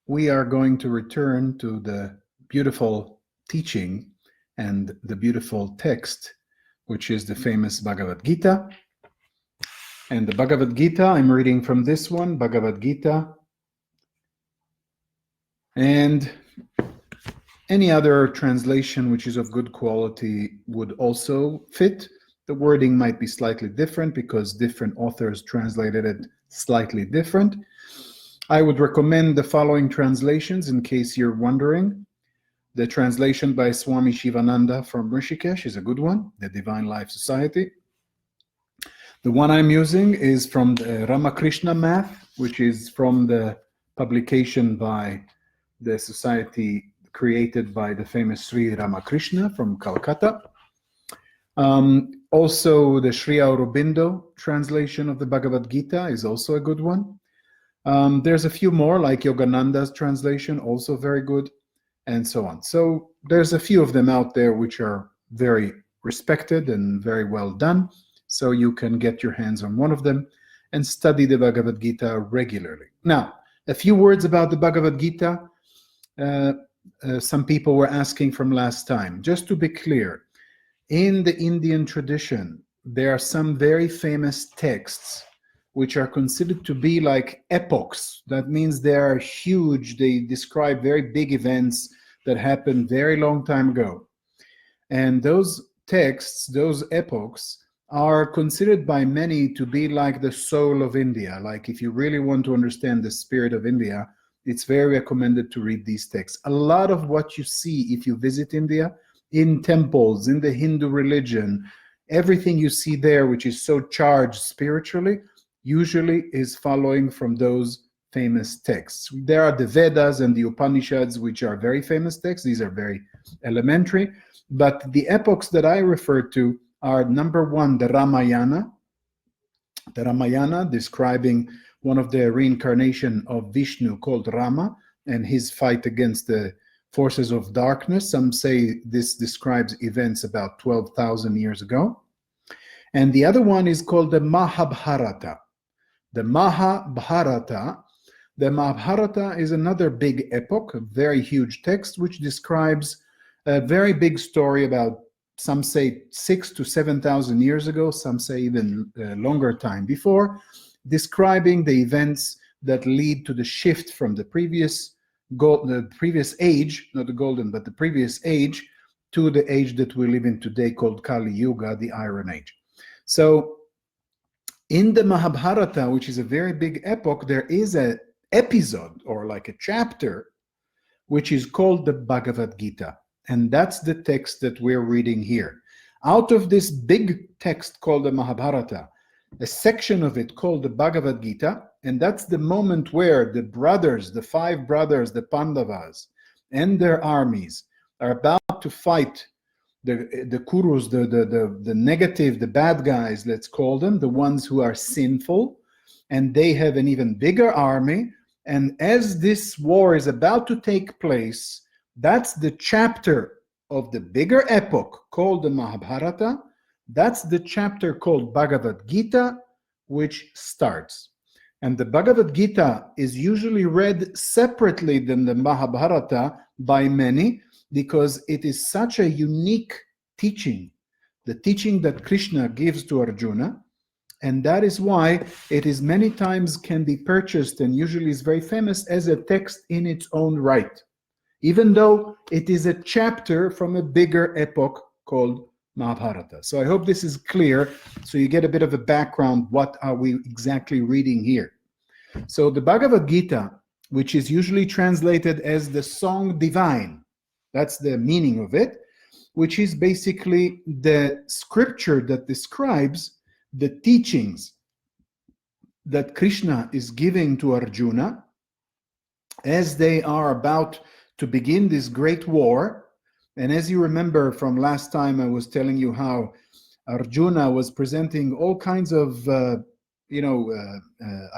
we are going to return to the beautiful teaching and the beautiful text, which is the famous Bhagavad Gita. And the Bhagavad Gita, I'm reading from this one, Bhagavad Gita. And any other translation which is of good quality would also fit. The wording might be slightly different because different authors translated it slightly different. I would recommend the following translations in case you're wondering. The translation by Swami Shivananda from Rishikesh is a good one, the Divine Life Society. The one I'm using is from the Ramakrishna Math, which is from the publication by the society created by the famous Sri Ramakrishna from Calcutta. Also, the Sri Aurobindo translation of the Bhagavad Gita is also a good one. There's a few more, like Yogananda's translation, also very good, and so on. So there's a few of them out there which are very respected and very well done. So you can get your hands on one of them and study the Bhagavad Gita regularly. Now, a few words about the Bhagavad Gita. Some people were asking from last time. Just to be clear, in the Indian tradition, there are some very famous texts which are considered to be like epochs. That means they are huge. They describe very big events that happened very long time ago. And those texts, those epochs, are considered by many to be like the soul of India. Like if you really want to understand the spirit of India, it's very recommended to read these texts. A lot of what you see if you visit India, in temples, in the Hindu religion, everything you see there which is so charged spiritually, usually is following from those famous texts. There are the Vedas and the Upanishads, which are very famous texts. These are very elementary. But the epochs that I refer to are, number one, the Ramayana. The Ramayana describing one of the reincarnation of Vishnu called Rama and his fight against the forces of darkness. Some say this describes events about 12,000 years ago. And the other one is called the Mahabharata. The Mahabharata is another big epoch, a very huge text, which describes a very big story about, some say 6,000 to 7,000 years ago, some say even longer time before, describing the events that lead to the shift from the previous age, not the golden, but the previous age, to the age that we live in today called Kali Yuga, the Iron Age. So in the Mahabharata, which is a very big epoch, there is an episode or like a chapter which is called the Bhagavad Gita. And that's the text that we're reading here. Out of this big text called the Mahabharata, a section of it called the Bhagavad Gita, and that's the moment where the brothers, the 5 brothers, the Pandavas, and their armies are about to fight the Kurus, the negative, the bad guys, let's call them, the ones who are sinful, and they have an even bigger army. And as this war is about to take place, that's the chapter of the bigger epoch called the Mahabharata. That's the chapter called Bhagavad Gita, which starts. And the Bhagavad Gita is usually read separately than the Mahabharata by many because it is such a unique teaching, the teaching that Krishna gives to Arjuna. And that is why it is many times can be purchased and usually is very famous as a text in its own right, even though it is a chapter from a bigger epoch called Mahabharata. So I hope this is clear, so you get a bit of a background, what are we exactly reading here. So the Bhagavad Gita, which is usually translated as the Song Divine, that's the meaning of it, which is basically the scripture that describes the teachings that Krishna is giving to Arjuna as they are about to begin this great war. And as you remember from last time, I was telling you how Arjuna was presenting all kinds of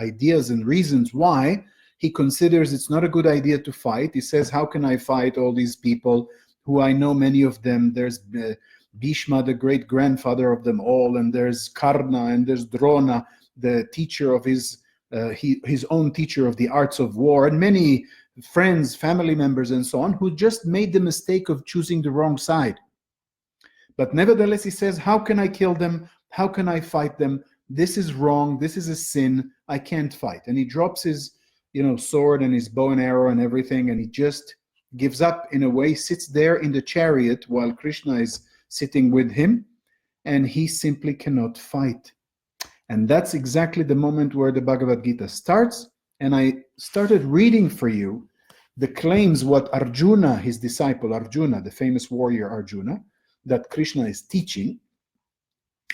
ideas and reasons why he considers it's not a good idea to fight. He says, how can I fight all these people who I know many of them? There's Bhishma, the great-grandfather of them all, and there's Karna, and there's Drona, the teacher of his own teacher of the arts of war, and many friends, family members, and so on, who just made the mistake of choosing the wrong side. But nevertheless, he says, how can I kill them? How can I fight them? This is wrong. This is a sin. I can't fight. And he drops his, sword and his bow and arrow and everything, and he just gives up in a way, sits there in the chariot while Krishna is sitting with him, and he simply cannot fight. And that's exactly the moment where the Bhagavad Gita starts. And I started reading for you the claims what Arjuna, his disciple Arjuna, the famous warrior Arjuna, that Krishna is teaching.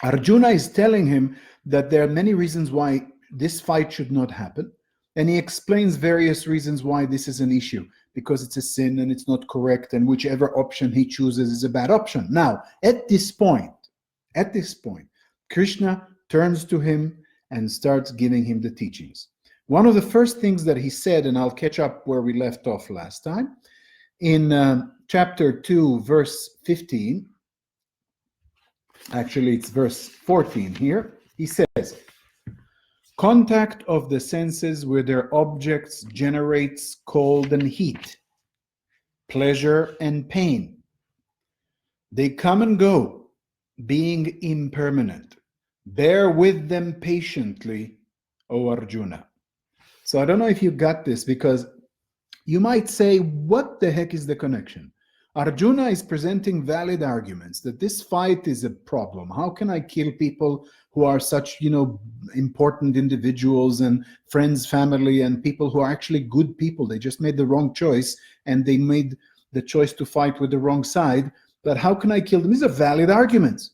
Arjuna is telling him that there are many reasons why this fight should not happen. And he explains various reasons why this is an issue, because it's a sin and it's not correct, and whichever option he chooses is a bad option. Now, at this point, Krishna turns to him and starts giving him the teachings. One of the first things that he said, and I'll catch up where we left off last time, in chapter 2, verse 15, actually it's verse 14 here, he says, contact of the senses with their objects generates cold and heat, pleasure and pain. They come and go, being impermanent. Bear with them patiently, O Arjuna. So I don't know if you got this, because you might say, what the heck is the connection? Arjuna is presenting valid arguments that this fight is a problem. How can I kill people who are such, important individuals and friends, family, and people who are actually good people? They just made the wrong choice, and they made the choice to fight with the wrong side. But how can I kill them? These are valid arguments.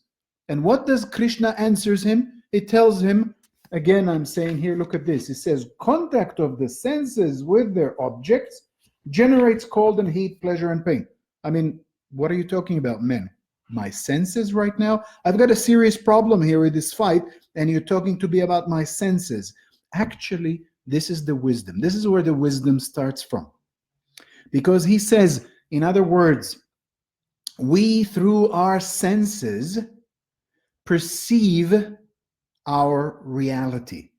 And what does Krishna answers him? It tells him, again, I'm saying here, look at this. It says, contact of the senses with their objects generates cold and heat, pleasure and pain. I mean, what are you talking about, men? My senses right now? I've got a serious problem here with this fight, and you're talking to me about my senses. Actually, this is the wisdom. This is where the wisdom starts from. Because he says, in other words, we through our senses perceive our reality.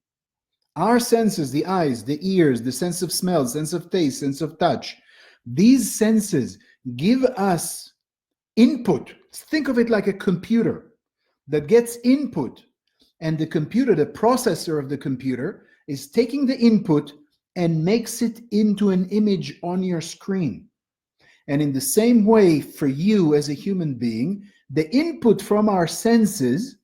Our senses, the eyes, the ears, the sense of smell, sense of taste, sense of touch, these senses give us input. Think of it like a computer that gets input, and the computer, the processor of the computer, is taking the input and makes it into an image on your screen. And in the same way, for you as a human being, the input from our senses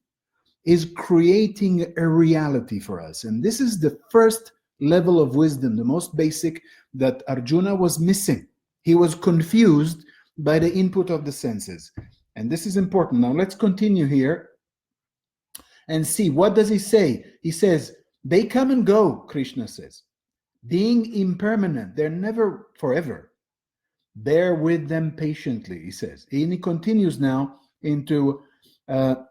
is creating a reality for us. And this is the first level of wisdom, the most basic, that Arjuna was missing. He was confused by the input of the senses. And this is important. Now let's continue here and see, what does he say? He says, they come and go, Krishna says, being impermanent. They're never forever. Bear with them patiently, he says. And he continues now into the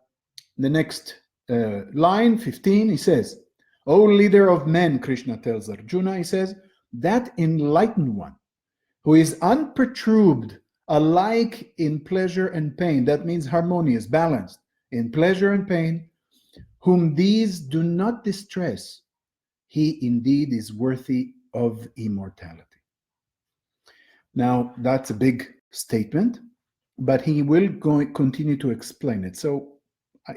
next line, 15. He says, O leader of men, Krishna tells Arjuna, he says, that enlightened one who is unperturbed alike in pleasure and pain, that means harmonious, balanced, in pleasure and pain, whom these do not distress, he indeed is worthy of immortality. Now, that's a big statement, but he will continue to explain it. So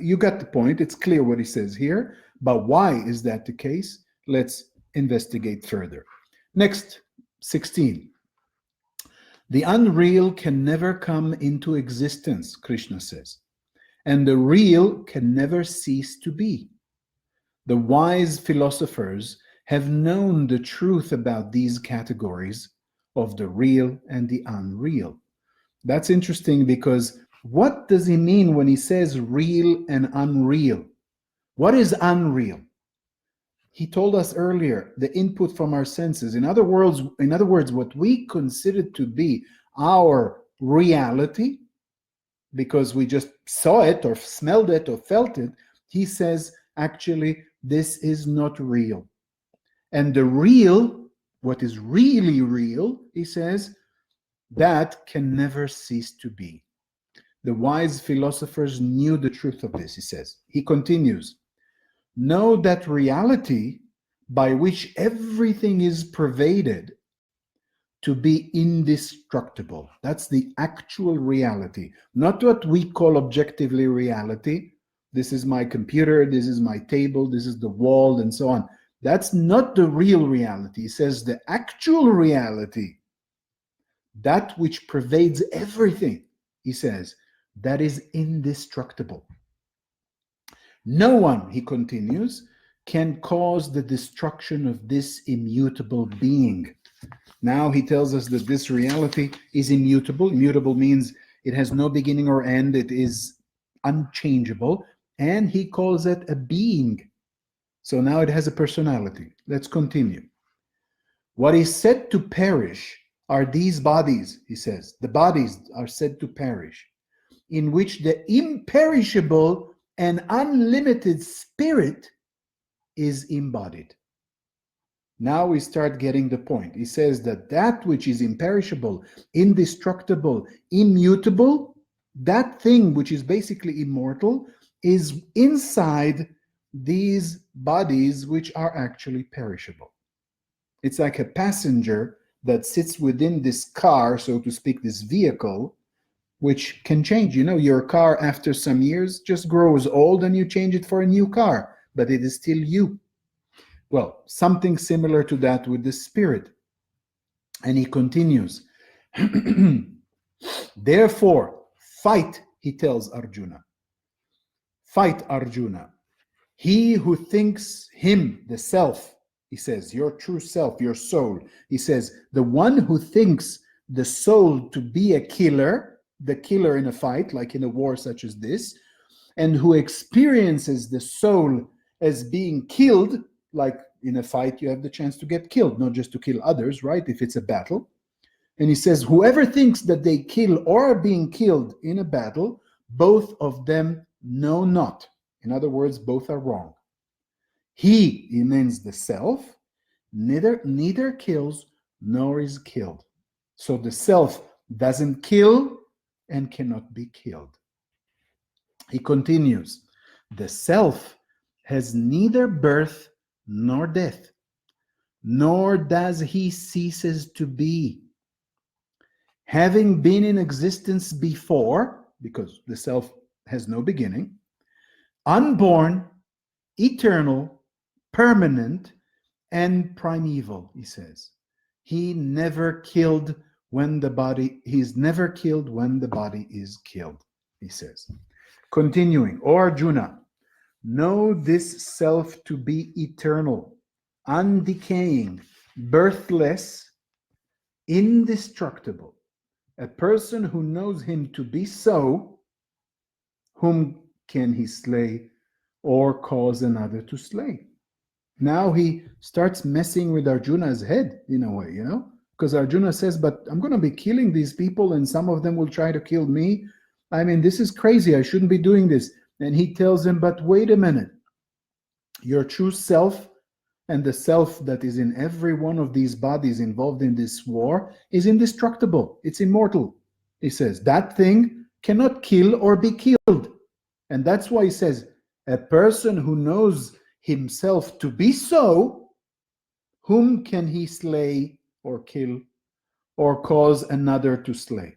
you got the point. It's clear what he says here, but why is that the case? Let's investigate further. Next, 16. The unreal can never come into existence, Krishna says, and the real can never cease to be. The wise philosophers have known the truth about these categories of the real and the unreal. That's interesting, because what does he mean when he says real and unreal? What is unreal? He told us earlier, the input from our senses. In other words, what we consider to be our reality, because we just saw it or smelled it or felt it, he says, actually, this is not real. And the real, what is really real, he says, that can never cease to be. The wise philosophers knew the truth of this, he says. He continues, know that reality by which everything is pervaded to be indestructible. That's the actual reality, not what we call objectively reality. This is my computer, this is my table, this is the wall, and so on. That's not the real reality. He says the actual reality, that which pervades everything, he says, that is indestructible. No one, he continues, can cause the destruction of this immutable being. Now he tells us that this reality is immutable. Immutable means it has no beginning or end. It is unchangeable. And he calls it a being. So now it has a personality. Let's continue. What is said to perish are these bodies, he says. The bodies are said to perish, in which the imperishable and unlimited spirit is embodied. Now we start getting the point. He says that that which is imperishable, indestructible, immutable, that thing which is basically immortal, is inside these bodies which are actually perishable. It's like a passenger that sits within this car, so to speak, this vehicle, which can change. You know, your car after some years just grows old and you change it for a new car, but it is still you. Well, something similar to that with the spirit. And he continues. Therefore, fight, he tells Arjuna. Fight, Arjuna. He who thinks him, the self, he says, your true self, your soul. He says, the one who thinks the soul to be a killer, the killer in a fight, like in a war such as this, and who experiences the soul as being killed, like in a fight, you have the chance to get killed, not just to kill others, right? If it's a battle. And he says, whoever thinks that they kill or are being killed in a battle, both of them know not. In other words, both are wrong. He means the self, neither kills nor is killed. So the self doesn't kill and cannot be killed. He continues, the self has neither birth nor death, nor does he ceases to be. Having been in existence before, because the self has no beginning, unborn, eternal, permanent, and primeval, he says. He's never killed when the body is killed, he says. Continuing, O Arjuna, know this self to be eternal, undecaying, birthless, indestructible. A person who knows him to be so, whom can he slay or cause another to slay? Now he starts messing with Arjuna's head in a way, because Arjuna says, but I'm going to be killing these people and some of them will try to kill me. I mean, this is crazy. I shouldn't be doing this. And he tells him, but wait a minute. Your true self and the self that is in every one of these bodies involved in this war is indestructible. It's immortal. He says, that thing cannot kill or be killed. And that's why he says, a person who knows himself to be so, whom can he slay or kill or cause another to slay?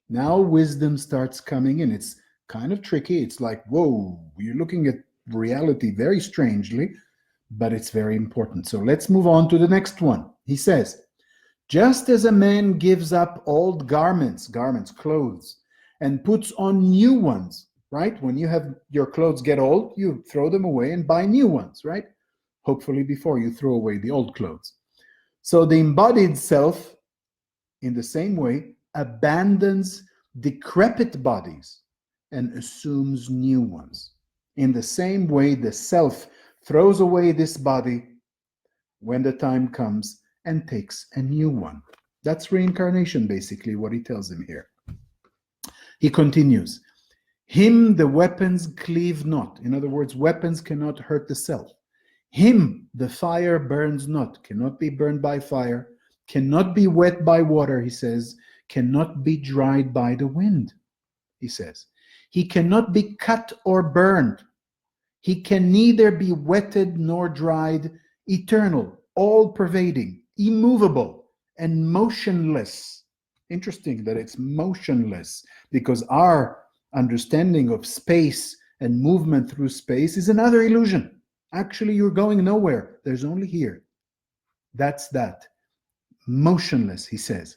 Now wisdom starts coming in. It's kind of tricky. It's like, whoa, you're looking at reality very strangely, but it's very important. So let's move on to the next one. He says, just as a man gives up old garments, clothes, and puts on new ones, right? When you have your clothes get old, you throw them away and buy new ones, right? Hopefully before you throw away the old clothes. So the embodied self, in the same way, abandons decrepit bodies and assumes new ones. In the same way, the self throws away this body when the time comes and takes a new one. That's reincarnation, basically, what he tells him here. He continues, him the weapons cleave not. In other words, weapons cannot hurt the self. Him the fire burns not, cannot be burned by fire, cannot be wet by water, he says, cannot be dried by the wind, he says. He cannot be cut or burned. He can neither be wetted nor dried, eternal, all-pervading, immovable, and motionless. Interesting that it's motionless, because our understanding of space and movement through space is another illusion. Actually, you're going nowhere. There's only here. That's that. Motionless, he says.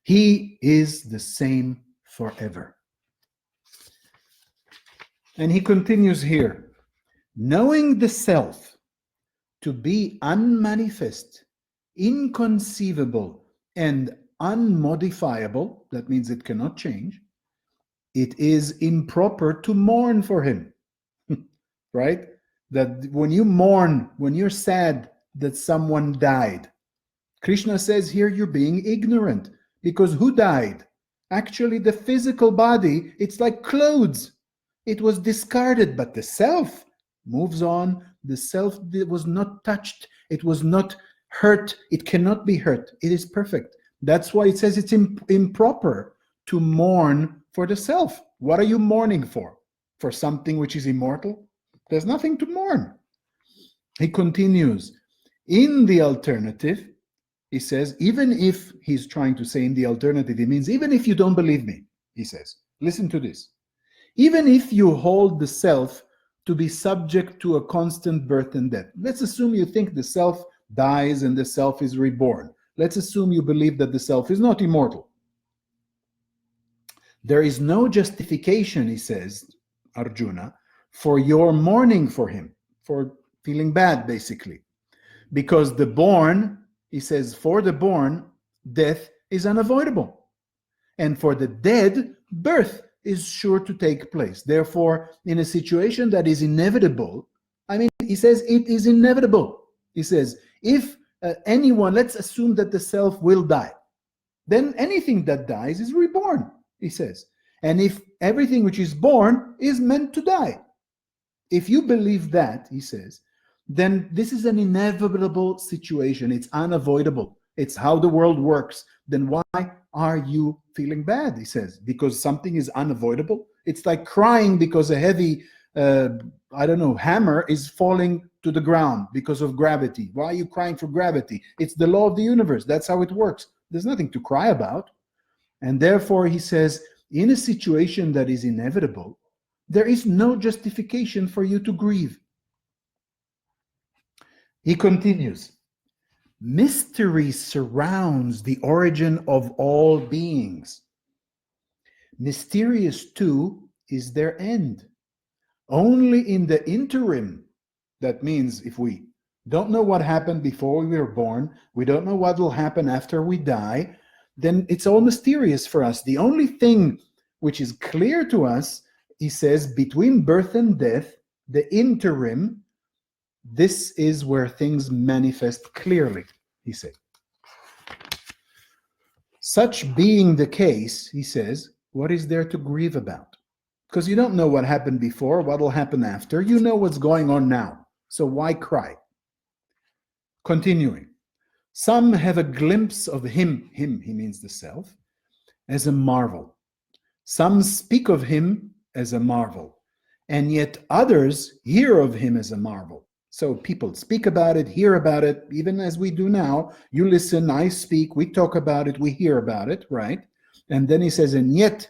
He is the same forever. And he continues here. Knowing the self to be unmanifest, inconceivable, and unmodifiable, that means it cannot change, it is improper to mourn for him. Right? That when you mourn, when you're sad that someone died, Krishna says here you're being ignorant, because who died? Actually, the physical body, it's like clothes. It was discarded, but the self moves on. The self was not touched. It was not hurt. It cannot be hurt. It is perfect. That's why it says it's improper to mourn for the self. What are you mourning for? For something which is immortal? There's nothing to mourn. He continues, in the alternative, he says, even if he's trying to say in the alternative, he means even if you don't believe me, he says, listen to this. Even if you hold the self to be subject to a constant birth and death, let's assume you think the self dies and the self is reborn. Let's assume you believe that the self is not immortal. There is no justification, he says, Arjuna, for your mourning for him, for feeling bad, basically. Because the born, he says, for the born, death is unavoidable. And for the dead, birth is sure to take place. Therefore, in a situation that is inevitable, he says it is inevitable. He says, if anyone, let's assume that the self will die, then anything that dies is reborn, he says. And if everything which is born is meant to die, if you believe that, he says, then this is an inevitable situation. It's unavoidable. It's how the world works. Then why are you feeling bad? He says, because something is unavoidable. It's like crying because a heavy, hammer is falling to the ground because of gravity. Why are you crying for gravity? It's the law of the universe. That's how it works. There's nothing to cry about. And therefore, he says, in a situation that is inevitable, there is no justification for you to grieve. He continues, mystery surrounds the origin of all beings. Mysterious too is their end. Only in the interim, that means if we don't know what happened before we were born, we don't know what will happen after we die, then it's all mysterious for us. The only thing which is clear to us, he says, between birth and death, the interim, this is where things manifest clearly, he said. Such being the case, he says, what is there to grieve about? Because you don't know what happened before, what will happen after. You know what's going on now. So why cry? Continuing. Some have a glimpse of him, he means the self, as a marvel. Some speak of him as a marvel, and yet others hear of him as a marvel. So people speak about it, hear about it, even as we do now. You listen, I speak, we talk about it, we hear about it, right? And then he says, and yet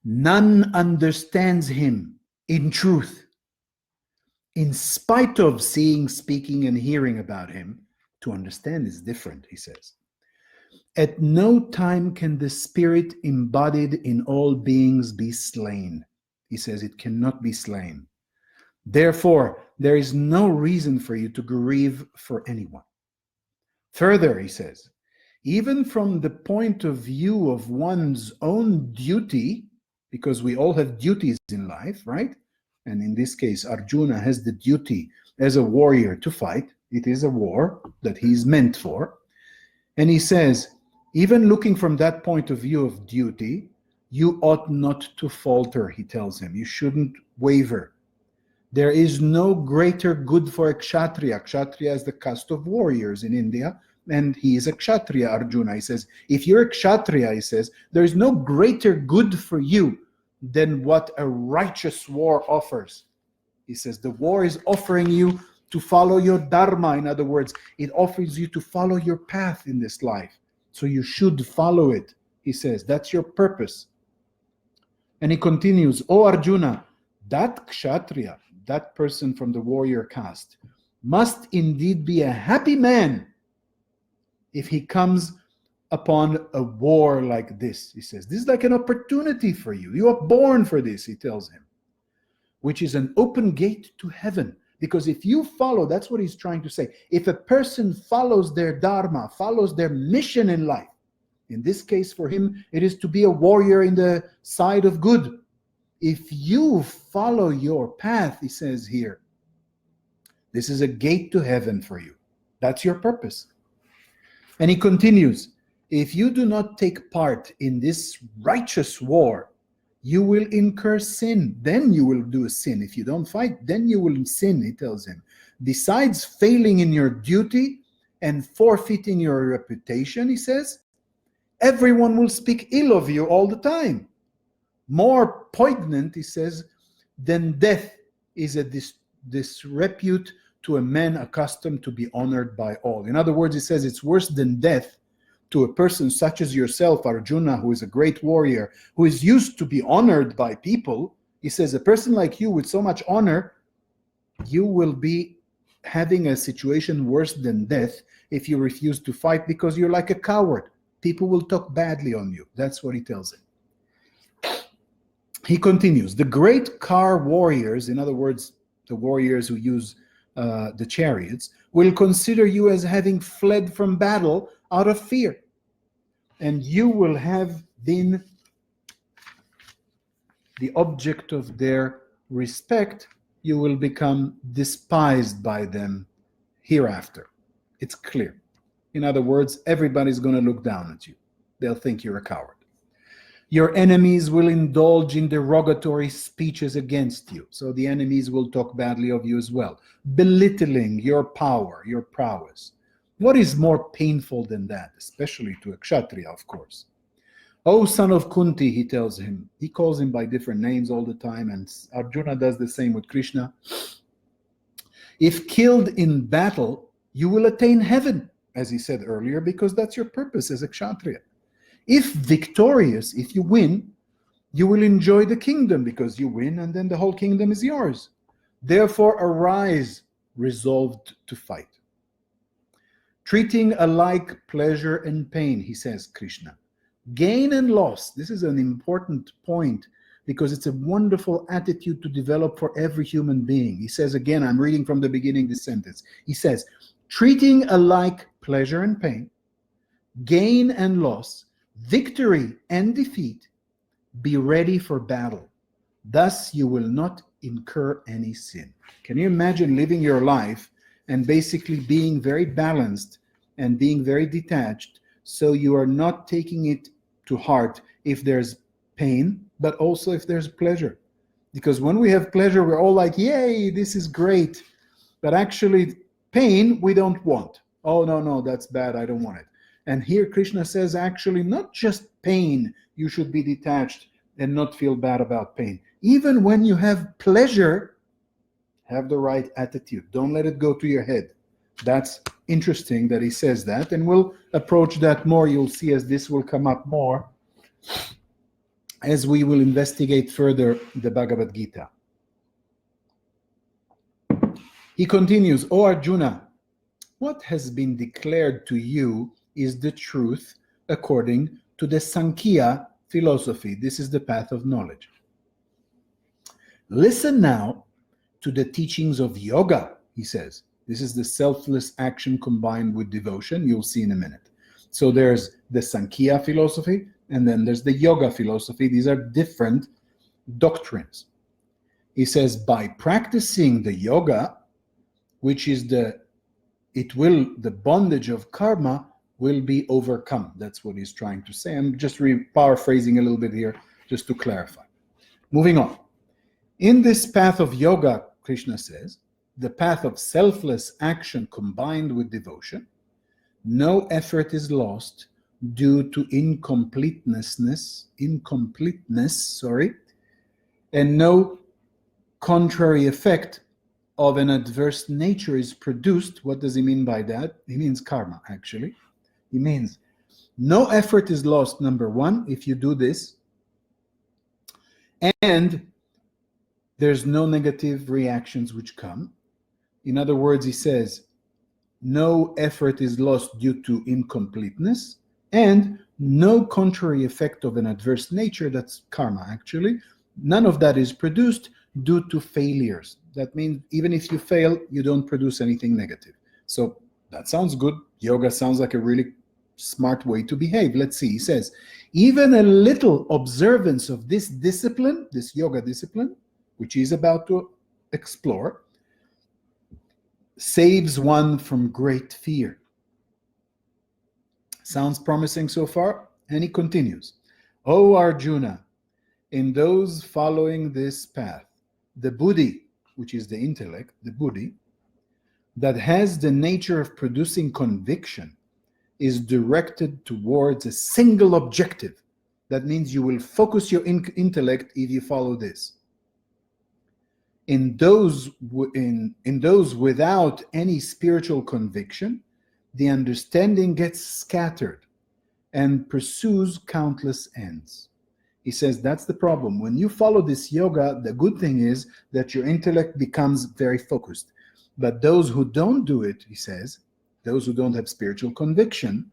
none understands him in truth. In spite of seeing, speaking, and hearing about him, to understand is different, he says. At no time can the spirit embodied in all beings be slain. He says it cannot be slain. Therefore, there is no reason for you to grieve for anyone. Further, he says, even from the point of view of one's own duty, because we all have duties in life, right? And in this case, Arjuna has the duty as a warrior to fight. It is a war that he's meant for. And he says, even looking from that point of view of duty, you ought not to falter, he tells him. You shouldn't waver. There is no greater good for a kshatriya. Kshatriya is the caste of warriors in India, and he is a kshatriya, Arjuna. He says, if you're a kshatriya, he says, there is no greater good for you than what a righteous war offers. He says, the war is offering you to follow your dharma. In other words, it offers you to follow your path in this life. So you should follow it, he says. That's your purpose. And he continues, O Arjuna, that kshatriya, that person from the warrior caste, must indeed be a happy man if he comes upon a war like this. He says, this is like an opportunity for you. You are born for this, he tells him, which is an open gate to heaven. Because if you follow, that's what he's trying to say. If a person follows their dharma, follows their mission in life, in this case for him, it is to be a warrior in the side of good. If you follow your path, he says here, this is a gate to heaven for you. That's your purpose. And he continues, if you do not take part in this righteous war, you will incur sin. Then you will do a sin. If you don't fight, then you will sin, he tells him. Besides failing in your duty and forfeiting your reputation, he says, everyone will speak ill of you all the time. More poignant, he says, than death is a disrepute to a man accustomed to be honored by all. In other words, he says it's worse than death to a person such as yourself, Arjuna, who is a great warrior, who is used to be honored by people. He says a person like you with so much honor, you will be having a situation worse than death if you refuse to fight because you're like a coward. People will talk badly on you. That's what he tells him. He continues, the great car warriors, in other words, the warriors who use the chariots, will consider you as having fled from battle out of fear. And you will have been the object of their respect. You will become despised by them hereafter. It's clear. In other words, everybody's going to look down at you. They'll think you're a coward. Your enemies will indulge in derogatory speeches against you. So the enemies will talk badly of you as well, belittling your power, your prowess. What is more painful than that, especially to a kshatriya, of course? O son of Kunti, he tells him. He calls him by different names all the time, and Arjuna does the same with Krishna. If killed in battle, you will attain heaven, as he said earlier, because that's your purpose as a kshatriya. If victorious, if you win, you will enjoy the kingdom because you win and then the whole kingdom is yours. Therefore arise, resolved to fight. Treating alike pleasure and pain, he says, Krishna. Gain and loss, this is an important point because it's a wonderful attitude to develop for every human being. He says again, I'm reading from the beginning this sentence. He says, treating alike pleasure and pain, gain and loss, victory and defeat, be ready for battle. Thus you will not incur any sin. Can you imagine living your life and basically being very balanced and being very detached so you are not taking it to heart if there's pain, but also if there's pleasure? Because when we have pleasure, we're all like, yay, this is great. But actually, pain we don't want. Oh, no, that's bad, I don't want it. And here Krishna says, actually, not just pain, you should be detached and not feel bad about pain. Even when you have pleasure, have the right attitude. Don't let it go to your head. That's interesting that he says that, and we'll approach that more. You'll see as this will come up more as we will investigate further the Bhagavad Gita. He continues, O Arjuna, what has been declared to you is the truth according to the Sankhya philosophy. This is the path of knowledge. Listen now to the teachings of yoga, he says. This is the selfless action combined with devotion. You'll see in a minute. So there's the Sankhya philosophy, and then there's the yoga philosophy. These are different doctrines. He says, by practicing the yoga, which is the bondage of karma will be overcome. That's what he's trying to say. I'm just paraphrasing a little bit here, just to clarify. Moving on. In this path of yoga, Krishna says, the path of selfless action combined with devotion, no effort is lost due to incompleteness, and no contrary effect of an adverse nature is produced. What does he mean by that? He means karma, actually. He means no effort is lost, number one, if you do this, and there's no negative reactions which come. In other words, he says, no effort is lost due to incompleteness, and no contrary effect of an adverse nature, that's karma actually, none of that is produced due to failures. That means even if you fail, you don't produce anything negative. So that sounds good. Yoga sounds like a really smart way to behave. Let's see. He says, even a little observance of this discipline, this yoga discipline, which he's about to explore, saves one from great fear. Sounds promising so far? And he continues, O Arjuna, in those following this path, the buddhi, which is the intellect, the buddhi, that has the nature of producing conviction, is directed towards a single objective. That means you will focus your intellect if you follow this. In those without any spiritual conviction, the understanding gets scattered and pursues countless ends. He says that's the problem. When you follow this yoga, the good thing is that your intellect becomes very focused. But those who don't do it, he says, those who don't have spiritual conviction,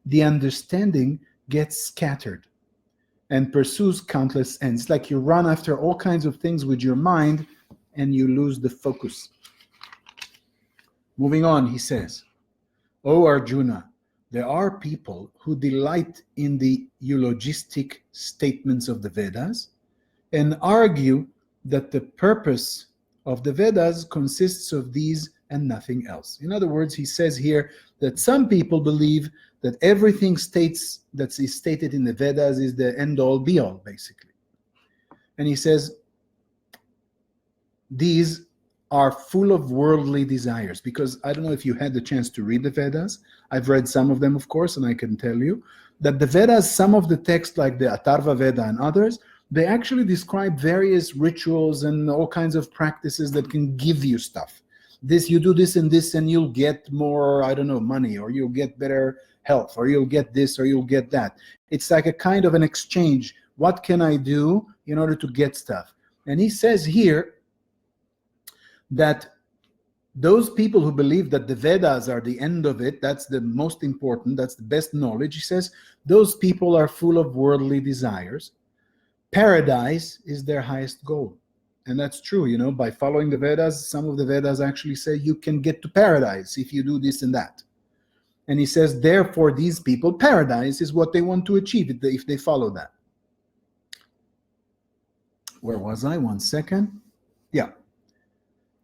the understanding gets scattered and pursues countless ends. It's like you run after all kinds of things with your mind and you lose the focus. Moving on, he says, O Arjuna, there are people who delight in the eulogistic statements of the Vedas and argue that the purpose of the Vedas consists of these and nothing else. In other words, he says here that some people believe that everything that is stated in the Vedas is the end-all, be-all, basically. And he says these are full of worldly desires, because I don't know if you had the chance to read the Vedas. I've read some of them, of course, and I can tell you that the Vedas, some of the texts like the Atharva Veda and others, they actually describe various rituals and all kinds of practices that can give you stuff. This, you do this and you'll get more, I don't know, money, or you'll get better health, or you'll get this, or you'll get that. It's like a kind of an exchange. What can I do in order to get stuff? And he says here that those people who believe that the Vedas are the end of it, that's the most important, that's the best knowledge, he says, those people are full of worldly desires. Paradise is their highest goal. And that's true, you know, by following the Vedas, some of the Vedas actually say you can get to paradise if you do this and that. And he says, therefore, these people, paradise is what they want to achieve if they follow that. Where was I? 1 second. Yeah.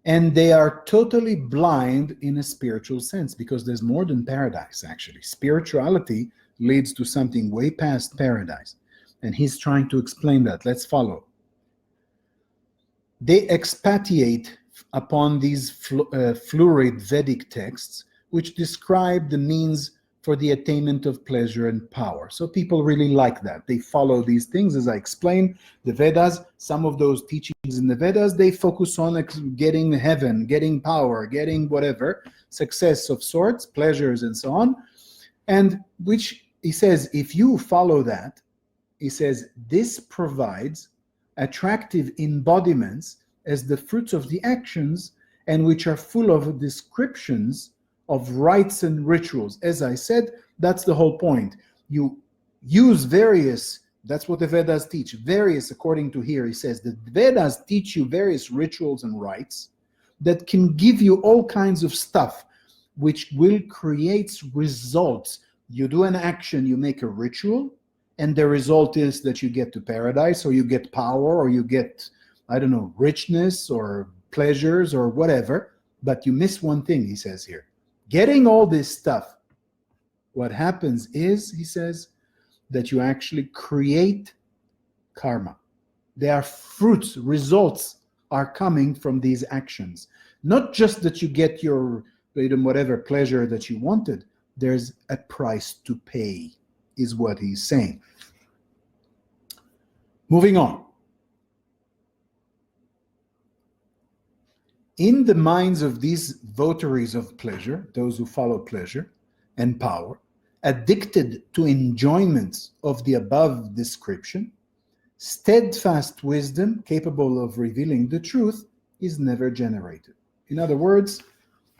And they are totally blind in a spiritual sense, because there's more than paradise, actually. Spirituality leads to something way past paradise. And he's trying to explain that. Let's follow. They expatiate upon these fluid Vedic texts, which describe the means for the attainment of pleasure and power. So people really like that. They follow these things. As I explained, the Vedas, some of those teachings in the Vedas, they focus on getting heaven, getting power, getting whatever, success of sorts, pleasures and so on. And which, he says, if you follow that, he says, this provides attractive embodiments as the fruits of the actions, and which are full of descriptions of rites and rituals. As I said, that's the whole point. You use various, that's what the Vedas teach, various, according to here, he says, the Vedas teach you various rituals and rites that can give you all kinds of stuff, which will create results. You do an action, you make a ritual, and the result is that you get to paradise, or you get power, or you get, I don't know, richness or pleasures or whatever. But you miss one thing, he says here. Getting all this stuff, what happens is, he says, that you actually create karma. There are fruits, results are coming from these actions. Not just that you get your whatever pleasure that you wanted. There's a price to pay, is what he's saying. Moving on. In the minds of these votaries of pleasure, those who follow pleasure and power, addicted to enjoyments of the above description, steadfast wisdom capable of revealing the truth is never generated. In other words,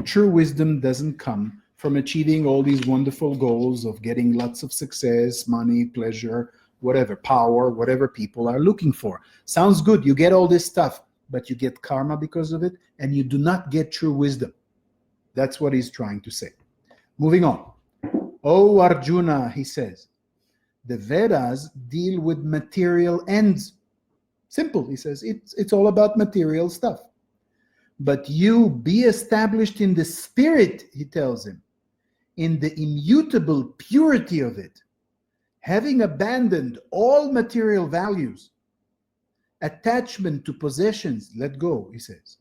true wisdom doesn't come from achieving all these wonderful goals of getting lots of success, money, pleasure, whatever, power, whatever people are looking for. Sounds good, you get all this stuff, but you get karma because of it, and you do not get true wisdom. That's what he's trying to say. Moving on. O Arjuna, he says, the Vedas deal with material ends. Simple, he says, it's all about material stuff. But you be established in the spirit, he tells him, in the immutable purity of it, having abandoned all material values, attachment to possessions, let go, he says,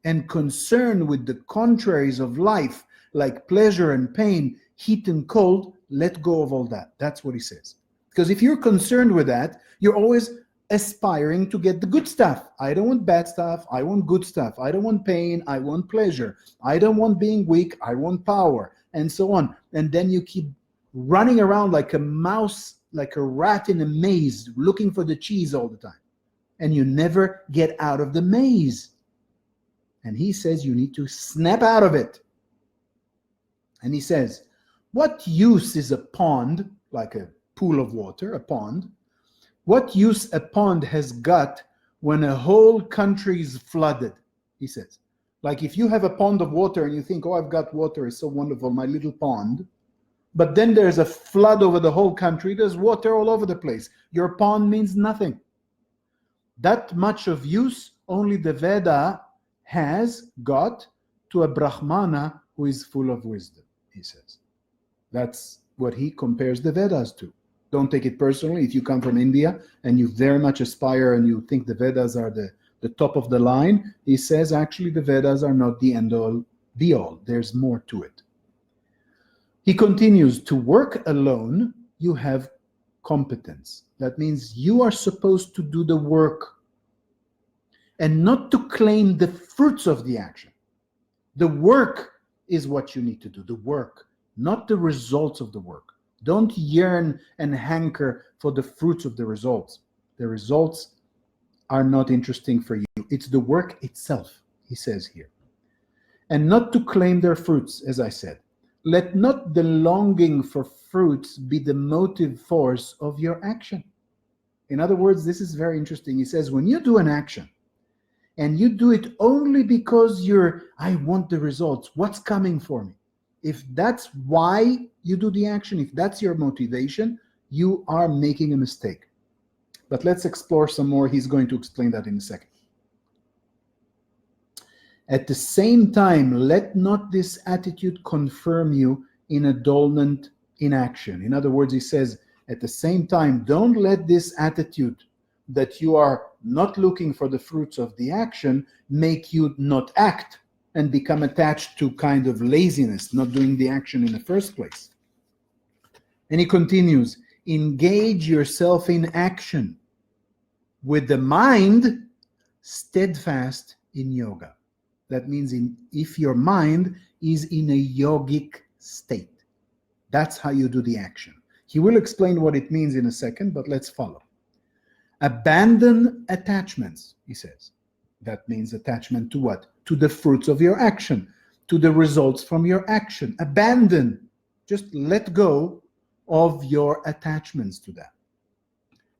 and concern with the contraries of life, like pleasure and pain, heat and cold, let go of all that. That's what he says. Because if you're concerned with that, you're always aspiring to get the good stuff. I don't want bad stuff. I want good stuff. I don't want pain. I want pleasure. I don't want being weak. I want power, and so on. And then you keep running around like a mouse, like a rat in a maze, looking for the cheese all the time. And you never get out of the maze. And he says you need to snap out of it. And he says, what use is a pond, like a pool of water, a pond? What use a pond has got when a whole country is flooded, he says. Like if you have a pond of water and you think, oh, I've got water, it's so wonderful, my little pond. But then there's a flood over the whole country, there's water all over the place. Your pond means nothing. That much of use only the Veda has got to a Brahmana who is full of wisdom, he says. That's what he compares the Vedas to. Don't take it personally. If you come from India and you very much aspire and you think the Vedas are the top of the line, he says actually the Vedas are not the end all be all. There's more to it. He continues, to work alone, you have competence. That means you are supposed to do the work and not to claim the fruits of the action. The work is what you need to do, the work, not the results of the work. Don't yearn and hanker for the fruits of the results. The results are not interesting for you. It's the work itself, he says here. And not to claim their fruits, as I said. Let not the longing for fruits be the motive force of your action. In other words, this is very interesting. He says, when you do an action, and you do it only because I want the results, what's coming for me? If that's why you do the action, if that's your motivation, you are making a mistake. But let's explore some more. He's going to explain that in a second. At the same time, let not this attitude confirm you in a dolent inaction. In other words, he says, at the same time, don't let this attitude that you are not looking for the fruits of the action make you not act and become attached to kind of laziness, not doing the action in the first place. And he continues, engage yourself in action with the mind steadfast in yoga. That means if your mind is in a yogic state. That's how you do the action. He will explain what it means in a second, but let's follow. Abandon attachments, he says. That means attachment to what? To the fruits of your action, to the results from your action. Abandon. Just let go of your attachments to that.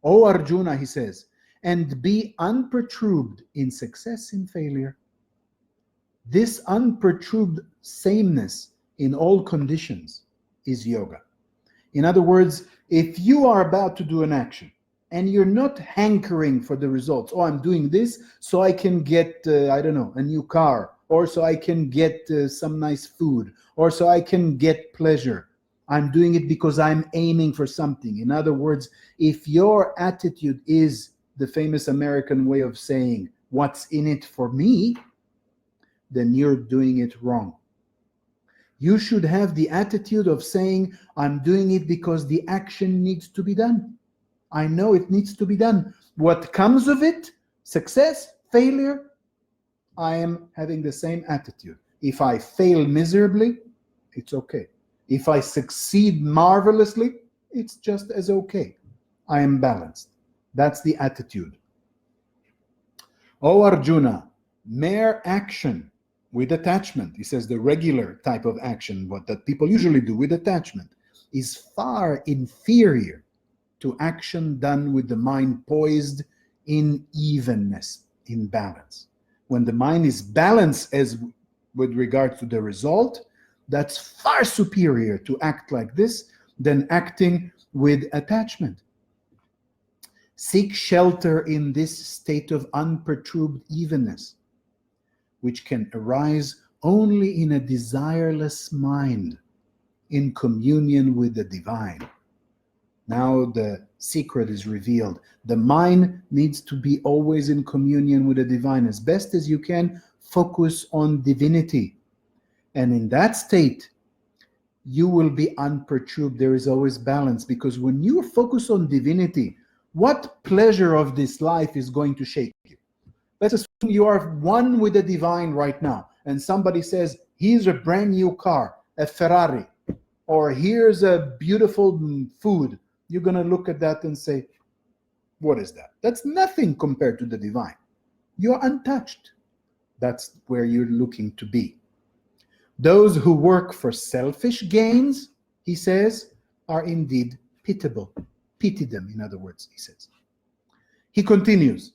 O Arjuna, he says, and be unperturbed in success and failure. This unperturbed sameness in all conditions is yoga. In other words, if you are about to do an action and you're not hankering for the results, oh, I'm doing this so I can get, I don't know, a new car, or so I can get some nice food, or so I can get pleasure. I'm doing it because I'm aiming for something. In other words, if your attitude is the famous American way of saying, what's in it for me, then you're doing it wrong. You should have the attitude of saying, I'm doing it because the action needs to be done. I know it needs to be done. What comes of it, success, failure, I am having the same attitude. If I fail miserably, it's okay. If I succeed marvelously, it's just as okay. I am balanced. That's the attitude. O Arjuna, mere action with attachment, he says the regular type of action, what that people usually do with attachment, is far inferior to action done with the mind poised in evenness, in balance. When the mind is balanced as with regard to the result, that's far superior to act like this than acting with attachment. Seek shelter in this state of unperturbed evenness, which can arise only in a desireless mind, in communion with the divine. Now the secret is revealed. The mind needs to be always in communion with the divine. As best as you can, focus on divinity. And in that state, you will be unperturbed. There is always balance, because when you focus on divinity, what pleasure of this life is going to shake you? Let's assume you are one with the divine right now, and somebody says, here's a brand new car, a Ferrari, or here's a beautiful food. You're going to look at that and say, what is that? That's nothing compared to the divine. You're untouched. That's where you're looking to be. Those who work for selfish gains, he says, are indeed pitiable. Pity them, in other words, he says. He continues.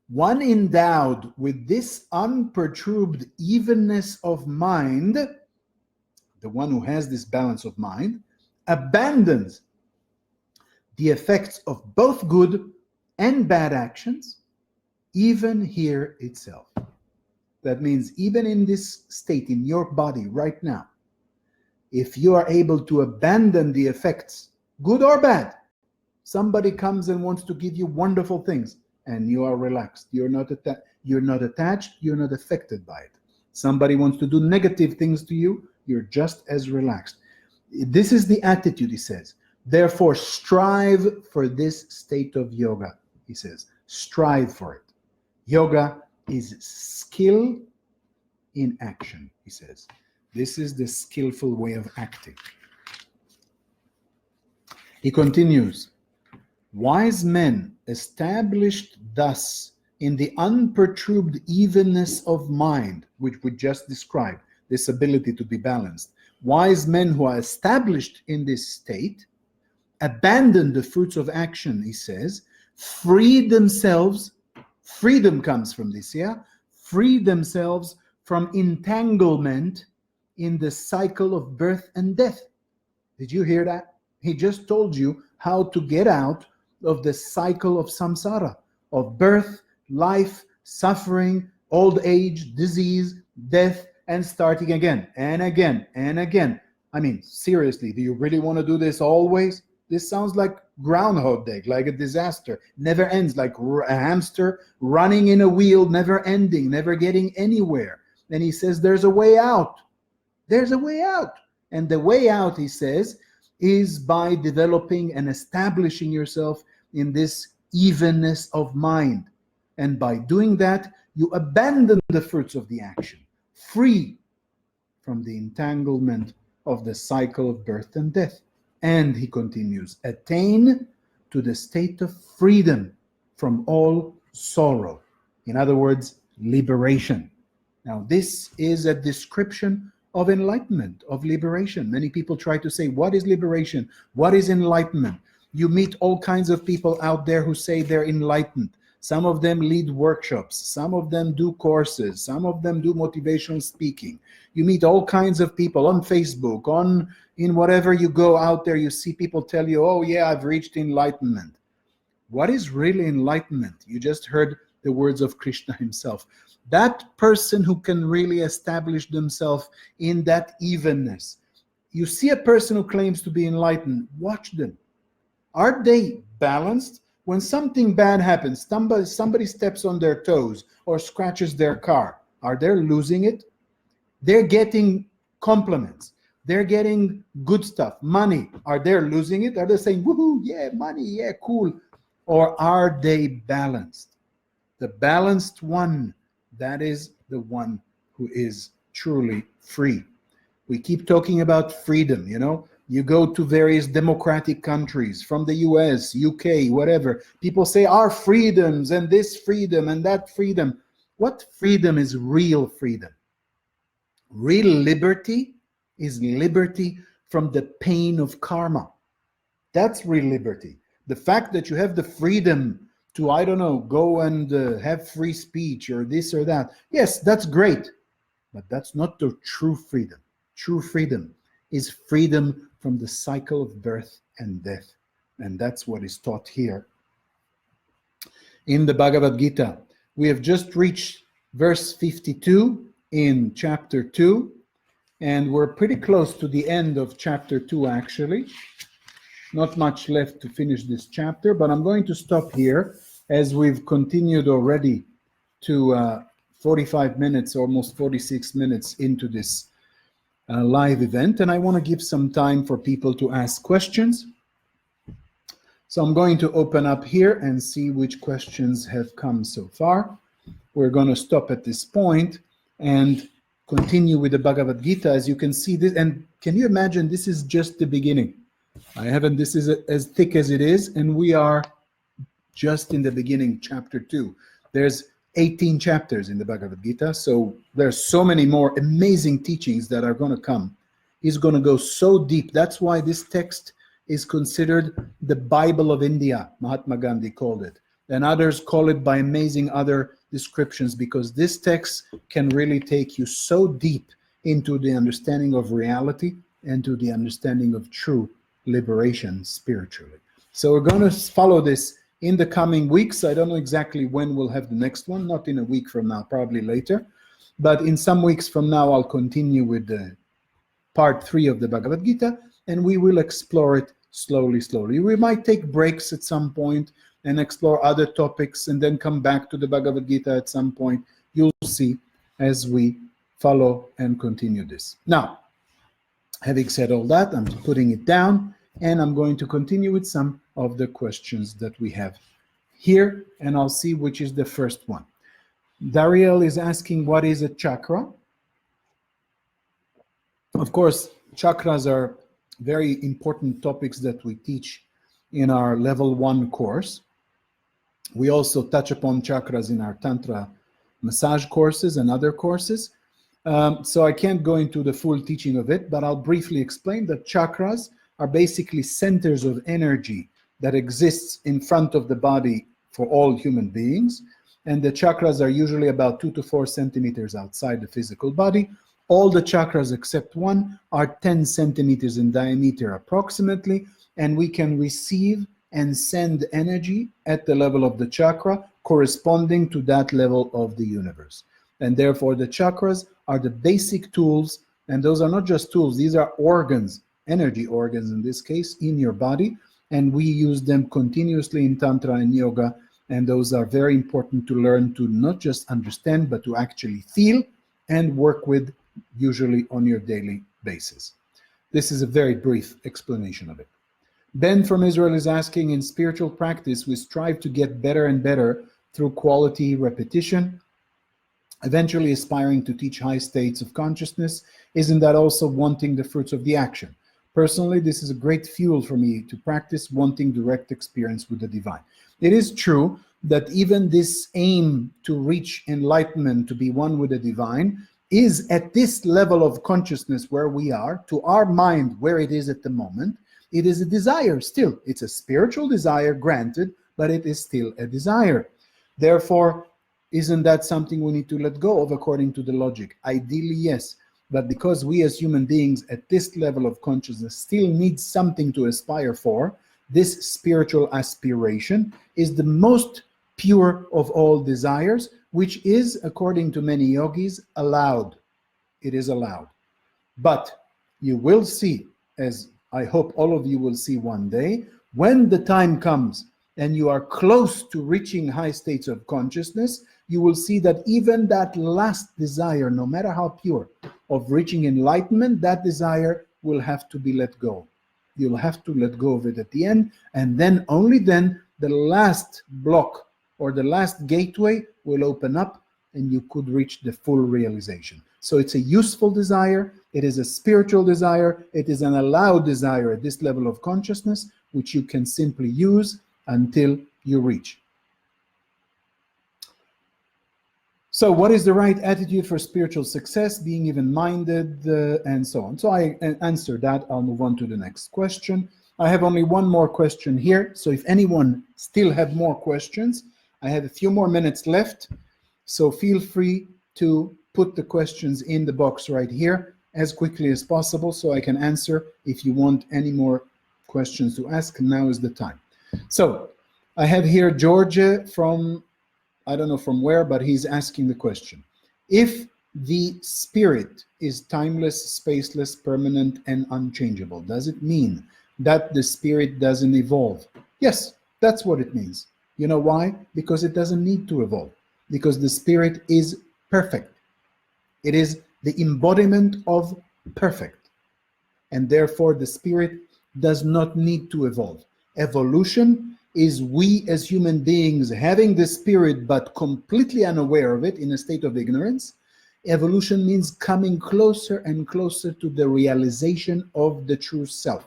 One endowed with this unperturbed evenness of mind, the one who has this balance of mind, abandons the effects of both good and bad actions, even here itself. That means even in this state, in your body right now, if you are able to abandon the effects, good or bad, somebody comes and wants to give you wonderful things, and you are relaxed. You're not attached, you're not affected by it. Somebody wants to do negative things to you, you're just as relaxed. This is the attitude, he says. Therefore, strive for this state of yoga, he says. Strive for it. Yoga is skill in action, he says. This is the skillful way of acting. He continues, wise men established thus in the unperturbed evenness of mind, which we just described, this ability to be balanced. Wise men who are established in this state abandon the fruits of action, he says, free themselves. Freedom comes from this, yeah? Free themselves from entanglement in the cycle of birth and death. Did you hear that? He just told you how to get out of the cycle of samsara, of birth, life, suffering, old age, disease, death, and starting again and again and again. I mean, seriously, do you really want to do this always? This sounds like Groundhog Day, like a disaster. Never ends, like a hamster running in a wheel, never ending, never getting anywhere. And he says there's a way out. There's a way out. And the way out, he says, is by developing and establishing yourself in this evenness of mind. And by doing that, you abandon the fruits of the action, free from the entanglement of the cycle of birth and death. And he continues, attain to the state of freedom from all sorrow. In other words, liberation. Now, this is a description of enlightenment, of liberation. Many people try to say, what is liberation? What is enlightenment? You meet all kinds of people out there who say they're enlightened. Some of them lead workshops. Some of them do courses. Some of them do motivational speaking. You meet all kinds of people on Facebook, in whatever you go out there, you see people tell you, oh yeah, I've reached enlightenment. What is really enlightenment? You just heard the words of Krishna himself. That person who can really establish themselves in that evenness. You see a person who claims to be enlightened, watch them. Are they balanced? When something bad happens, somebody steps on their toes or scratches their car, are they losing it? They're getting compliments. They're getting good stuff, money. Are they losing it? Are they saying, woohoo, yeah, money, yeah, cool? Or are they balanced? The balanced one, that is the one who is truly free. We keep talking about freedom, you know. You go to various democratic countries, from the US, UK, whatever. People say our freedoms and this freedom and that freedom. What freedom is real freedom? Real liberty is liberty from the pain of karma. That's real liberty. The fact that you have the freedom to, I don't know, go and have free speech or this or that. Yes, that's great. But that's not the true freedom. True freedom is freedom from the cycle of birth and death. And that's what is taught here in the Bhagavad Gita. We have just reached verse 52 in chapter 2, and we're pretty close to the end of chapter 2 actually. Not much left to finish this chapter, but I'm going to stop here as we've continued already to 45 minutes, almost 46 minutes into this live event, and I want to give some time for people to ask questions. So I'm going to open up here and see which questions have come so far. We're going to stop at this point and continue with the Bhagavad Gita. As you can see this, and can you imagine, this is just the beginning. This is as thick as it is, and we are just in the beginning, chapter 2. There's 18 chapters in the Bhagavad Gita, so there's so many more amazing teachings that are going to come. He's going to go so deep. That's why this text is considered the Bible of India, Mahatma Gandhi called it. And others call it by amazing other descriptions, because this text can really take you so deep into the understanding of reality and to the understanding of true liberation spiritually. So we're going to follow this in the coming weeks. I don't know exactly when we'll have the next one, not in a week from now, probably later. But in some weeks from now, I'll continue with the part 3 of the Bhagavad Gita, and we will explore it slowly, slowly. We might take breaks at some point and explore other topics and then come back to the Bhagavad Gita at some point. You'll see as we follow and continue this. Now, having said all that, I'm putting it down, and I'm going to continue with some of the questions that we have here, and I'll see which is the first one. Dariel is asking, what is a chakra? Of course, chakras are very important topics that we teach in our level 1 course. We also touch upon chakras in our Tantra massage courses and other courses. So I can't go into the full teaching of it, but I'll briefly explain that chakras are basically centers of energy that exists in front of the body for all human beings. And the chakras are usually about 2 to 4 centimeters outside the physical body. All the chakras except one are 10 centimeters in diameter approximately, and we can receive and send energy at the level of the chakra corresponding to that level of the universe. And therefore the chakras are the basic tools, and those are not just tools, these are organs, energy organs in this case, in your body, and we use them continuously in Tantra and Yoga, and those are very important to learn to not just understand, but to actually feel and work with, usually on your daily basis. This is a very brief explanation of it. Ben from Israel is asking, in spiritual practice, we strive to get better and better through quality repetition, eventually aspiring to teach high states of consciousness. Isn't that also wanting the fruits of the action? Personally, this is a great fuel for me to practice wanting direct experience with the divine. It is true that even this aim to reach enlightenment, to be one with the divine, is at this level of consciousness where we are, to our mind where it is at the moment. It is a desire still. It's a spiritual desire, granted, but it is still a desire. Therefore, isn't that something we need to let go of according to the logic? Ideally, yes. But because we as human beings at this level of consciousness still need something to aspire for, this spiritual aspiration is the most pure of all desires, which is, according to many yogis, allowed. It is allowed. But you will see, as I hope all of you will see one day, when the time comes and you are close to reaching high states of consciousness, you will see that even that last desire, no matter how pure, of reaching enlightenment, that desire will have to be let go. You'll have to let go of it at the end, and then only then the last block or the last gateway will open up and you could reach the full realization. So it's a useful desire, it is a spiritual desire, it is an allowed desire at this level of consciousness, which you can simply use until you reach. So what is the right attitude for spiritual success, being even-minded, and so on? So I answer that. I'll move on to the next question. I have only one more question here, so if anyone still have more questions, I have a few more minutes left, so feel free to put the questions in the box right here as quickly as possible so I can answer. If you want any more questions to ask, now is the time. So I have here George from, I don't know from where, but he's asking the question. If the spirit is timeless, spaceless, permanent, and unchangeable, does it mean that the spirit doesn't evolve? Yes, that's what it means. You know why? Because it doesn't need to evolve. Because the spirit is perfect. It is the embodiment of perfect. And therefore the spirit does not need to evolve. Evolution is we as human beings having the spirit but completely unaware of it in a state of ignorance. Evolution means coming closer and closer to the realization of the true self.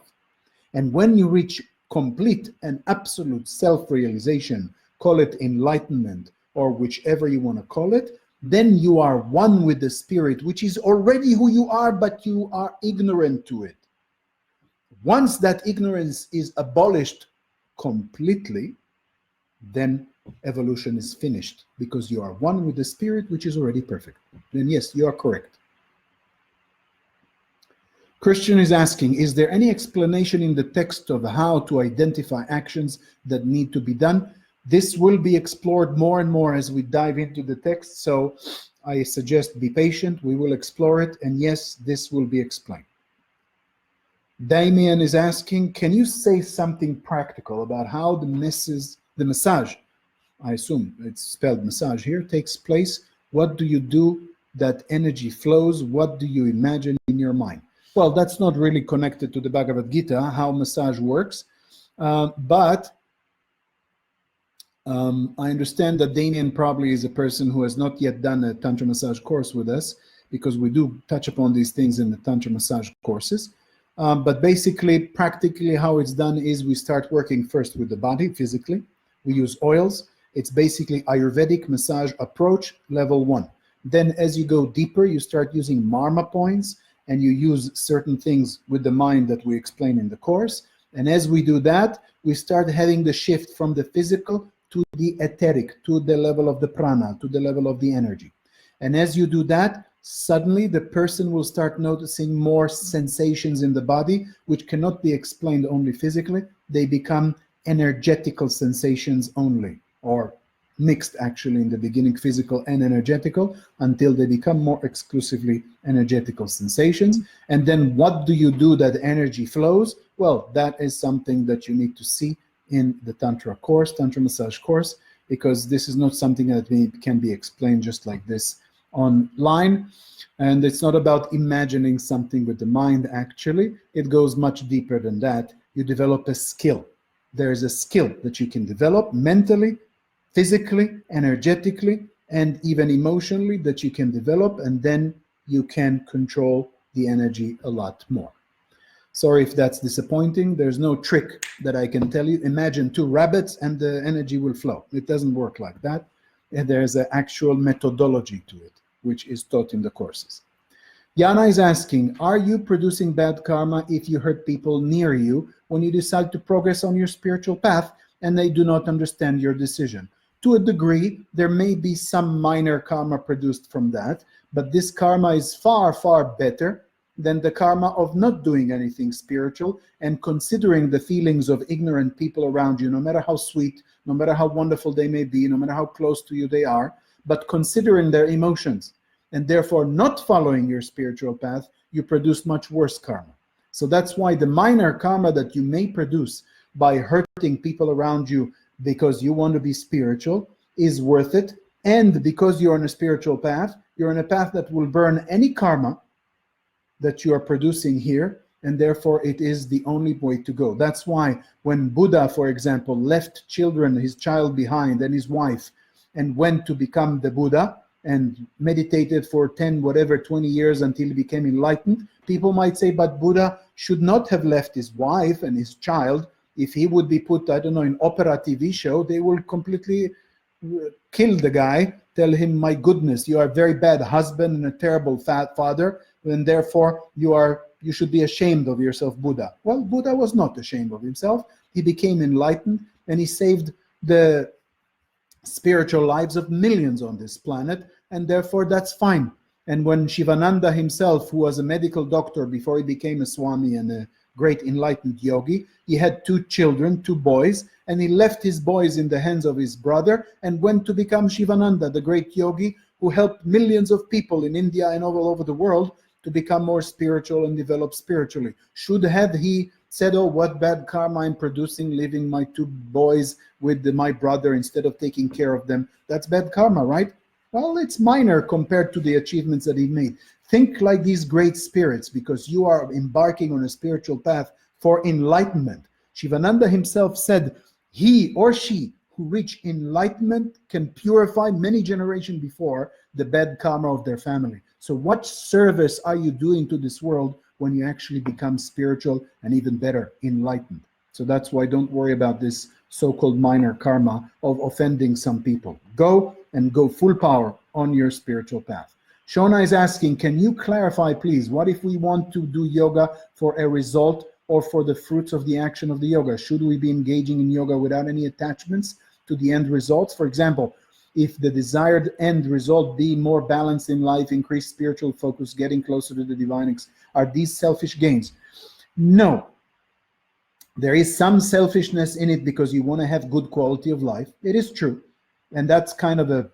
And when you reach complete and absolute self-realization, call it enlightenment or whichever you want to call it, then you are one with the spirit, which is already who you are, but you are ignorant to it. Once that ignorance is abolished completely, then evolution is finished, because you are one with the spirit, which is already perfect. Then yes, you are correct. Christian is asking, is there any explanation in the text of how to identify actions that need to be done? This will be explored more and more as we dive into the text, so I suggest be patient, we will explore it, and yes, this will be explained. Damien is asking, can you say something practical about how the massage, I assume it's spelled massage here, takes place? What do you do that energy flows? What do you imagine in your mind? Well, that's not really connected to the Bhagavad Gita, how massage works, but I understand that Damien probably is a person who has not yet done a Tantra massage course with us, because we do touch upon these things in the Tantra massage courses. But basically, practically how it's done is we start working first with the body physically. We use oils. It's basically Ayurvedic massage approach, level 1. Then as you go deeper, you start using marma points, and you use certain things with the mind that we explain in the course. And as we do that, we start having the shift from the physical to the etheric, to the level of the prana, to the level of the energy. And as you do that, suddenly the person will start noticing more sensations in the body, which cannot be explained only physically. They become energetical sensations only, or mixed actually in the beginning, physical and energetical, until they become more exclusively energetical sensations. And then what do you do that energy flows? Well, that is something that you need to see in the Tantra course, Tantra massage course, because this is not something that can be explained just like this online. And it's not about imagining something with the mind, actually. It goes much deeper than that. You develop a skill. There is a skill that you can develop mentally, physically, energetically, and even emotionally that you can develop, and then you can control the energy a lot more. Sorry if that's disappointing. There's no trick that I can tell you. Imagine 2 rabbits and the energy will flow. It doesn't work like that. And there's an actual methodology to it, which is taught in the courses. Yana is asking, are you producing bad karma if you hurt people near you when you decide to progress on your spiritual path and they do not understand your decision? To a degree, there may be some minor karma produced from that, but this karma is far, far better than the karma of not doing anything spiritual and considering the feelings of ignorant people around you, no matter how sweet, no matter how wonderful they may be, no matter how close to you they are, but considering their emotions, and therefore not following your spiritual path, you produce much worse karma. So that's why the minor karma that you may produce by hurting people around you because you want to be spiritual is worth it, and because you're on a spiritual path, you're on a path that will burn any karma that you are producing here, and therefore it is the only way to go. That's why when Buddha, for example, left his child behind and his wife, and went to become the Buddha and meditated for 10, whatever, 20 years until he became enlightened, people might say, but Buddha should not have left his wife and his child. If he would be put, I don't know, in opera TV show, they will completely kill the guy, tell him, my goodness, you are a very bad husband and a terrible father, and therefore you should be ashamed of yourself, Buddha. Well, Buddha was not ashamed of himself. He became enlightened, and he saved the spiritual lives of millions on this planet, and therefore that's fine. And when Shivananda himself, who was a medical doctor before he became a Swami and a great enlightened yogi, he had 2 children, 2 boys, and he left his boys in the hands of his brother and went to become Shivananda, the great yogi who helped millions of people in India and all over the world to become more spiritual and develop spiritually. Should have he said, oh, what bad karma I'm producing, leaving my 2 boys with my brother instead of taking care of them? That's bad karma, right? Well, it's minor compared to the achievements that he made. Think like these great spirits, because you are embarking on a spiritual path for enlightenment. Shivananda himself said, he or she who reach enlightenment can purify many generations before the bad karma of their family. So what service are you doing to this world when you actually become spiritual and even better, enlightened? So that's why don't worry about this so-called minor karma of offending some people. Go and go full power on your spiritual path. Shona is asking, can you clarify, please, what if we want to do yoga for a result or for the fruits of the action of the yoga? Should we be engaging in yoga without any attachments to the end results? For example, if the desired end result be more balance in life, increased spiritual focus, getting closer to the divine, are these selfish gains? No. There is some selfishness in it because you want to have good quality of life. It is true. And that's kind of a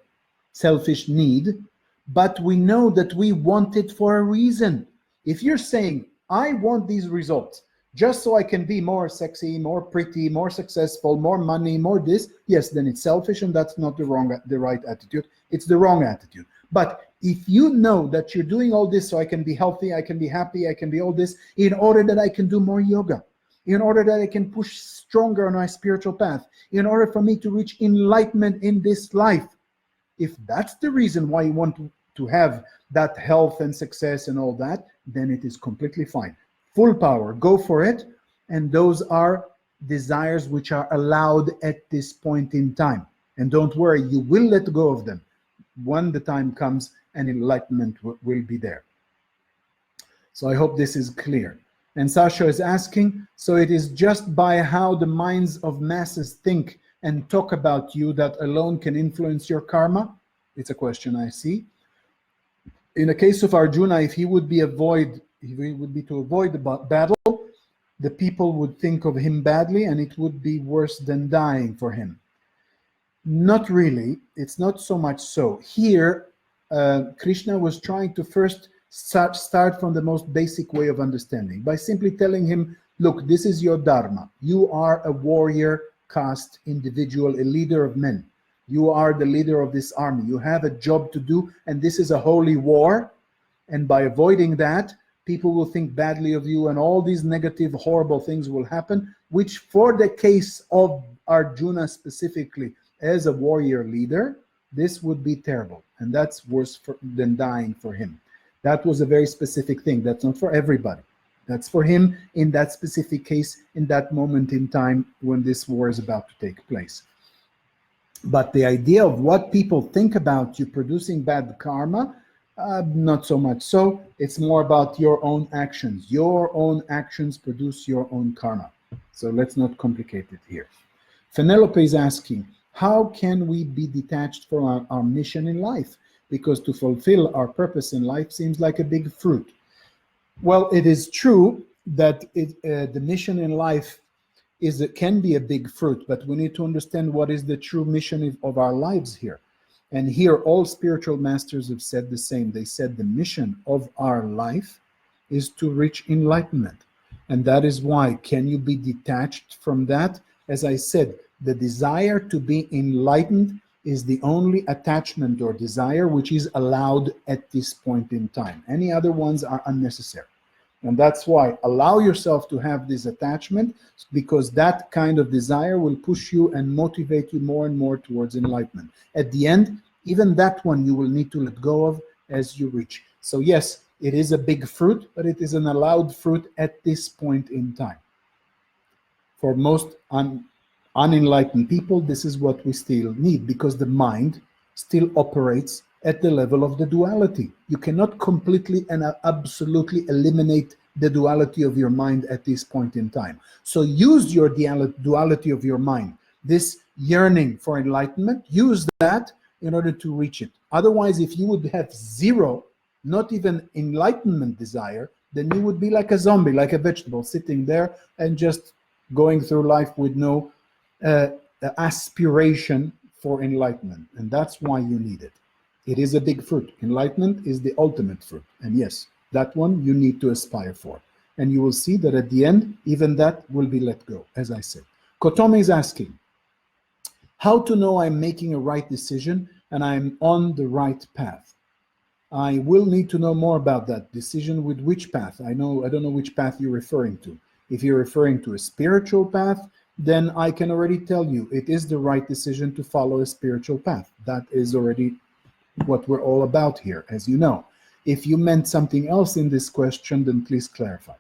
selfish need. But we know that we want it for a reason. If you're saying, I want these results just so I can be more sexy, more pretty, more successful, more money, more this, yes, then it's selfish, and that's not the right attitude. It's the wrong attitude. But if you know that you're doing all this so I can be healthy, I can be happy, I can be all this, in order that I can do more yoga, in order that I can push stronger on my spiritual path, in order for me to reach enlightenment in this life, if that's the reason why you want to have that health and success and all that, then it is completely fine. Full power, go for it. And those are desires which are allowed at this point in time. And don't worry, you will let go of them when the time comes and enlightenment will be there. So I hope this is clear. And Sasha is asking, so it is just by how the minds of masses think and talk about you that alone can influence your karma? It's a question I see. In the case of Arjuna, if he would be to avoid the battle, the people would think of him badly and it would be worse than dying for him. Not really. It's not so much so. Here, Krishna was trying to first start from the most basic way of understanding by simply telling him, look, this is your dharma. You are a warrior caste individual, a leader of men. You are the leader of this army. You have a job to do, and this is a holy war. And by avoiding that, people will think badly of you, and all these negative, horrible things will happen, which for the case of Arjuna specifically, as a warrior leader, this would be terrible. And that's worse than dying for him. That was a very specific thing. That's not for everybody. That's for him in that specific case, in that moment in time when this war is about to take place. But the idea of what people think about you producing bad karma, not so much so. It's more about your own actions. Your own actions produce your own karma. So let's not complicate it here. Penelope is asking, how can we be detached from our mission in life? Because to fulfill our purpose in life seems like a big fruit. Well, it is true that the mission in life can be a big fruit, but we need to understand what is the true mission of our lives here. And here all spiritual masters have said the same. They said the mission of our life is to reach enlightenment. And that is why, can you be detached from that? As I said, the desire to be enlightened is the only attachment or desire which is allowed at this point in time. Any other ones are unnecessary. And that's why allow yourself to have this attachment, because that kind of desire will push you and motivate you more and more towards enlightenment. At the end, even that one you will need to let go of as you reach. So yes, it is a big fruit, but it is an allowed fruit at this point in time. For most unenlightened people, this is what we still need, because the mind still operates at the level of the duality. You cannot completely and absolutely eliminate the duality of your mind at this point in time. So use your duality of your mind, this yearning for enlightenment, use that in order to reach it. Otherwise, if you would have zero, not even enlightenment desire, then you would be like a zombie, like a vegetable, sitting there and just going through life with no aspiration for enlightenment. And that's why you need it. It is a big fruit. Enlightenment is the ultimate fruit. And yes, that one you need to aspire for. And you will see that at the end, even that will be let go, as I said. Kotome is asking, how to know I'm making a right decision and I'm on the right path? I will need to know more about that decision. With which path? I don't know which path you're referring to. If you're referring to a spiritual path, then I can already tell you it is the right decision to follow a spiritual path. That is already what we're all about here, as you know. If you meant something else in this question, then please clarify.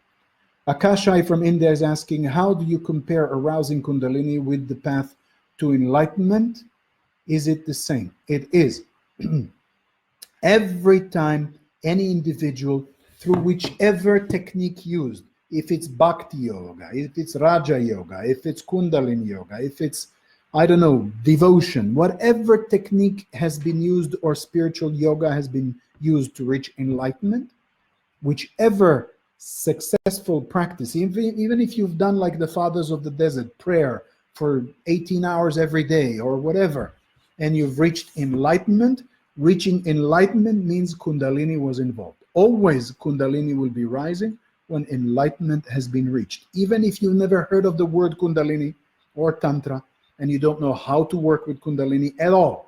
Akashai from India is asking, how do you compare arousing Kundalini with the path to enlightenment? Is it the same? It is. Every time any individual, through whichever technique used, if it's Bhakti Yoga, if it's Raja Yoga, if it's Kundalini Yoga, if it's, I don't know, devotion, whatever technique has been used or spiritual yoga has been used to reach enlightenment, whichever successful practice, even if you've done like the fathers of the desert, prayer for 18 hours every day or whatever, and you've reached enlightenment, reaching enlightenment means Kundalini was involved. Always Kundalini will be rising when enlightenment has been reached. Even if you've never heard of the word Kundalini or Tantra, and you don't know how to work with Kundalini at all,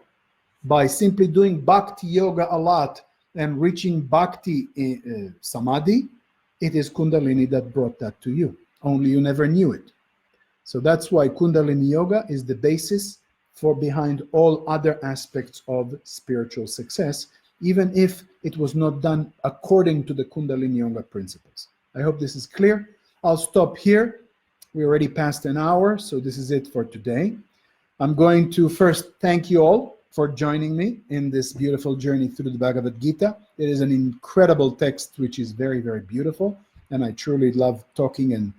by simply doing Bhakti Yoga a lot and reaching Bhakti Samadhi, it is Kundalini that brought that to you. Only you never knew it. So that's why Kundalini Yoga is the basis for behind all other aspects of spiritual success, even if it was not done according to the Kundalini Yoga principles. I hope this is clear. I'll stop here. We already passed an hour, so this is it for today. I'm going to first thank you all for joining me in this beautiful journey through the Bhagavad Gita. It is an incredible text which is very, very beautiful, and I truly love talking and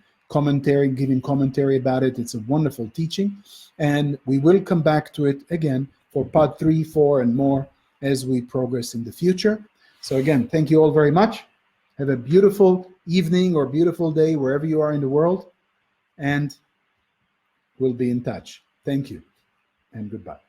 giving commentary about it. It's a wonderful teaching, and we will come back to it again for part 3, 4, and more as we progress in the future. So again, thank you all very much. Have a beautiful evening or beautiful day wherever you are in the world, and we'll be in touch. Thank you, and goodbye.